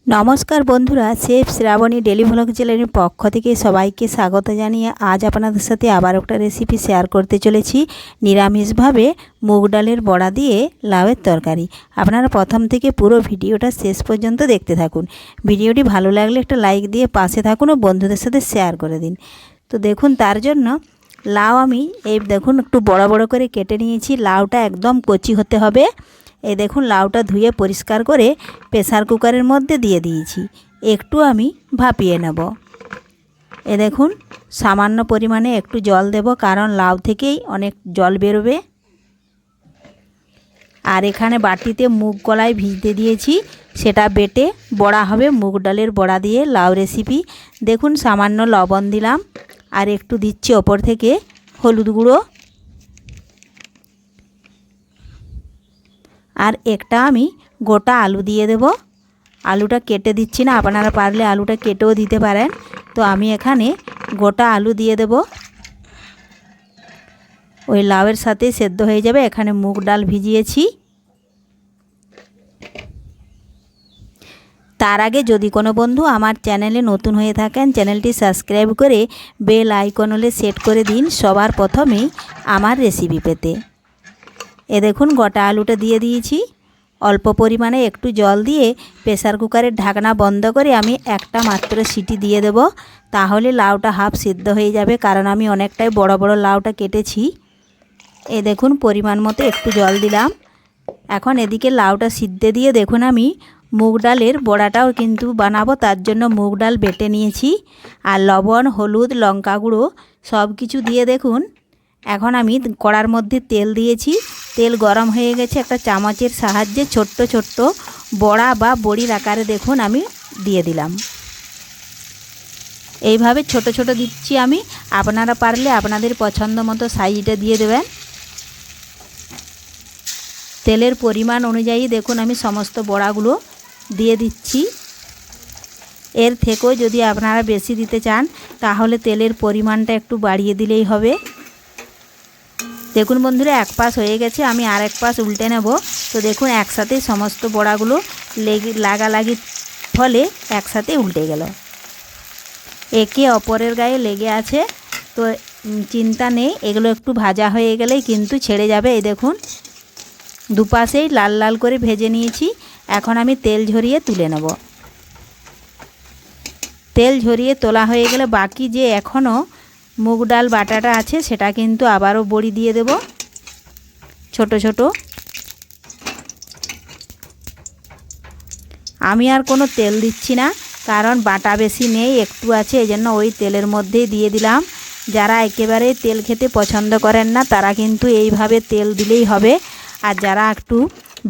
নমস্কার বন্ধুরা, chef Shrabani daily vlog চ্যানেলের পক্ষ থেকে সবাইকে স্বাগত জানিয়ে আজ আপনাদের সাথে আবার একটা রেসিপি শেয়ার করতে চলেছি। নিরামিষভাবে মুগ ডালের বড়া দিয়ে লাউয়ের তরকারি। আপনারা প্রথম থেকে পুরো ভিডিওটা শেষ পর্যন্ত দেখতে থাকুন। ভিডিওটি ভালো লাগলে একটা লাইক দিয়ে পাশে থাকুন ও বন্ধুদের সাথে শেয়ার করে দিন। তো দেখুন, তার জন্য লাউ আমি দেখুন একটু বড় বড় করে কেটে নিয়েছি। লাউটা একদম কচি হতে হবে। এই দেখুন, লাউটা ধুয়ে পরিষ্কার করে প্রেসার কুকারের মধ্যে দিয়ে দিয়েছি। একটু আমি ভাপিয়ে নেব। এ দেখুন, সামান্য পরিমাণে একটু জল দেব, কারণ লাউ থেকেই অনেক জল বেরোবে। আর এখানে বাটিতে মুগ কলাই ভিজতে দিয়েছি, সেটা বেটে বড়া হবে। মুগ ডালের বড়া দিয়ে লাউ রেসিপি। দেখুন, সামান্য লবণ দিলাম আর একটু দিচ্ছি ওপর থেকে হলুদ গুঁড়ো। আর একটা আমি গোটা আলু দিয়ে দেব। আলুটা কেটে দিচ্ছি না, আপনারা পারলে আলুটা কেটেও দিতে পারেন। তো আমি এখানে গোটা আলু দিয়ে দেব। ওই লাউয়ের সাথে সেদ্ধ হয়ে যাবে। এখানে মুগ ডাল ভিজিয়েছি। তার আগে যদি কোনো বন্ধু আমার চ্যানেলে নতুন হয়ে থাকেন, চ্যানেলটি সাবস্ক্রাইব করে বেল আইকন হলে সেট করে দিন সবার প্রথমেই আমার রেসিপি পেতে। এ দেখুন, গোটা আলুটা দিয়ে দিয়েছি। অল্প পরিমাণে একটু জল দিয়ে প্রেসার কুকারের ঢাকনা বন্ধ করে আমি একটা মাত্র সিটি দিয়ে দেব। তাহলে লাউটা হাফ সিদ্ধ হয়ে যাবে, কারণ আমি অনেকটাই বড় বড় লাউটা কেটেছি। এ দেখুন, পরিমাণ মতো একটু জল দিলাম। এখন এদিকে লাউটা সিদ্ধ দিয়ে দেখুন, আমি মুগ ডালের বড়াটাও কিন্তু বানাবো। তার জন্য মুগ ডাল বেটে নিয়েছি আর লবণ, হলুদ, লঙ্কা গুঁড়ো সব কিছু দিয়ে দেখুন, এখন আমি কড়ার মধ্যে তেল দিয়েছি। তেল গরম হয়ে গেছে। একটা চামচের সাহায্যে ছোট্ট ছোট্ট বড়া বা বড়ির আকারে দেখুন আমি দিয়ে দিলাম। এইভাবে ছোট ছোট দিচ্ছি আমি। আপনারা পারলে আপনাদের পছন্দ মতো সাইজটা দিয়ে দেবেন। তেলের পরিমাণ অনুযায়ী দেখুন আমি সমস্ত বড়াগুলো দিয়ে দিচ্ছি। এর থেকেও যদি আপনারা বেশি দিতে চান, তাহলে তেলের পরিমাণটা একটু বাড়িয়ে দিলেই হবে। দেখুন বন্ধুরা, এক পাশ হয়ে গেছে, আমি আর এক পাশ উল্টে নেব। তো দেখুন, একসাথে সমস্ত বড়াগুলো লাগালাগির ফলে একসাথে উল্টে গেল। একে অপরের গায়ে লেগে আছে, তো চিন্তা নেই, এগুলো একটু ভাজা হয়ে গেলেই কিন্তু ছেড়ে যাবে। এই দেখুন, দুপাশেই লাল লাল করে ভেজে নিয়েছি। এখন আমি তেল ঝরিয়ে তুলে নেব। তেল ঝরিয়ে তোলা হয়ে গেলে বাকি যে এখনও মুগ ডাল বাটাটা আছে, সেটা কিন্তু আবারও বড়ি দিয়ে দেব ছোট ছোট। আমি আর কোনো তেল দিচ্ছি না, কারণ বাটা বেশি নেই, একটু আছে, এজন্য ওই তেলের মধ্যেই দিয়ে দিলাম। যারা একেবারে তেল খেতে পছন্দ করেন না, তারা কিন্তু এইভাবে তেল দিলেই হবে। আর যারা একটু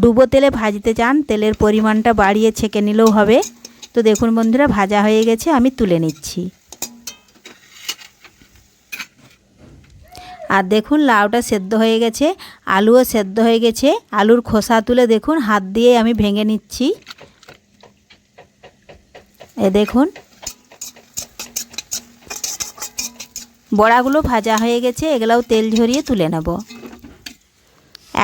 ডুবো তেলে ভাজতে চান, তেলের পরিমাণটা বাড়িয়ে ছেঁকে নিলেও হবে। তো দেখুন বন্ধুরা, ভাজা হয়ে গেছে, আমি তুলে নিচ্ছি। আর দেখুন, লাউটা সেদ্ধ হয়ে গেছে, আলুও সেদ্ধ হয়ে গেছে। আলুর খোসা তুলে দেখুন হাত দিয়ে আমি ভেঙে নিচ্ছি। এ দেখুন, বড়াগুলো ভাজা হয়ে গেছে, এগুলোও তেল ঝরিয়ে তুলে নেব।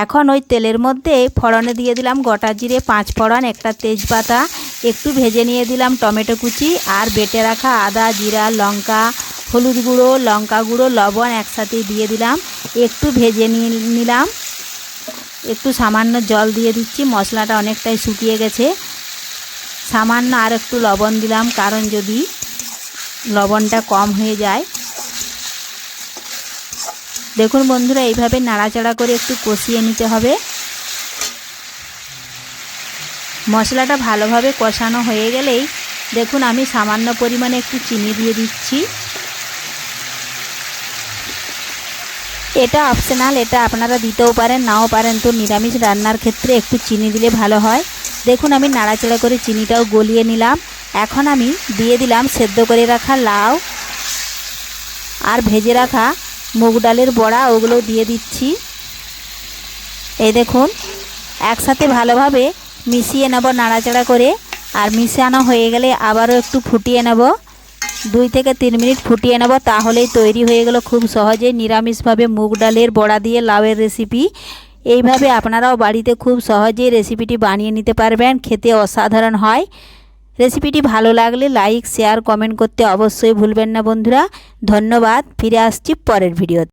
এখন ওই তেলের মধ্যে ফোড়নে দিয়ে দিলাম গোটা জিরে, 5 ফোড়ন, একটা তেজপাতা, একটু ভেজে নিয়ে দিলাম টমেটো কুচি আর বেটে রাখা আদা, জিরা, লঙ্কা, হলুদ গুঁড়ো, লঙ্কা গুঁড়ো, লবণ একসাথে দিয়ে দিলাম। একটু ভেজে নিলাম। একটু সামান্য জল দিয়ে দিচ্ছি, মশলাটা অনেকটাই শুকিয়ে গেছে। সামান্য আর একটু লবণ দিলাম, কারণ যদি লবণটা কম হয়ে যায়। দেখুন বন্ধুরা, এইভাবে নাড়াচাড়া করে একটু কষিয়ে নিতে হবে। মশলাটা ভালোভাবে কষানো হয়ে গেলেই দেখুন আমি সামান্য পরিমাণে একটু চিনি দিয়ে দিচ্ছি। এটা অপশনাল, এটা আপনারা দিতেও পারেন নাও পারেন। তো নিরামিষ রান্নার ক্ষেত্রে একটু চিনি দিলে ভালো হয়। দেখুন, আমি নাড়াচাড়া করে চিনিটাও গলিয়ে নিলাম। এখন আমি দিয়ে দিলাম সেদ্ধ করে রাখা লাউ আর ভেজে রাখা মুগ ডালের বড়া, ওগুলো দিয়ে দিচ্ছি। এই দেখুন, একসাথে ভালোভাবে মিশিয়ে নেব নাড়াচাড়া করে। আর মিশানো হয়ে গেলে আবারও একটু ফুটিয়ে নেব, 2 থেকে 3 মিনিট ফুটিয়ে নেব। তাহলেই তৈরি হয়ে গেল খুব সহজে নিরামিষভাবে মুগ ডালের বড়া দিয়ে লাউয়ের রেসিপি। এইভাবে আপনারাও বাড়িতে খুব সহজেই রেসিপিটি বানিয়ে নিতে পারবেন। খেতে অসাধারণ হয়। রেসিপিটি ভালো লাগলে লাইক শেয়ার কমেন্ট করতে অবশ্যই ভুলবেন না বন্ধুরা। ধন্যবাদ। ফিরে আসছি পরের ভিডিওতে।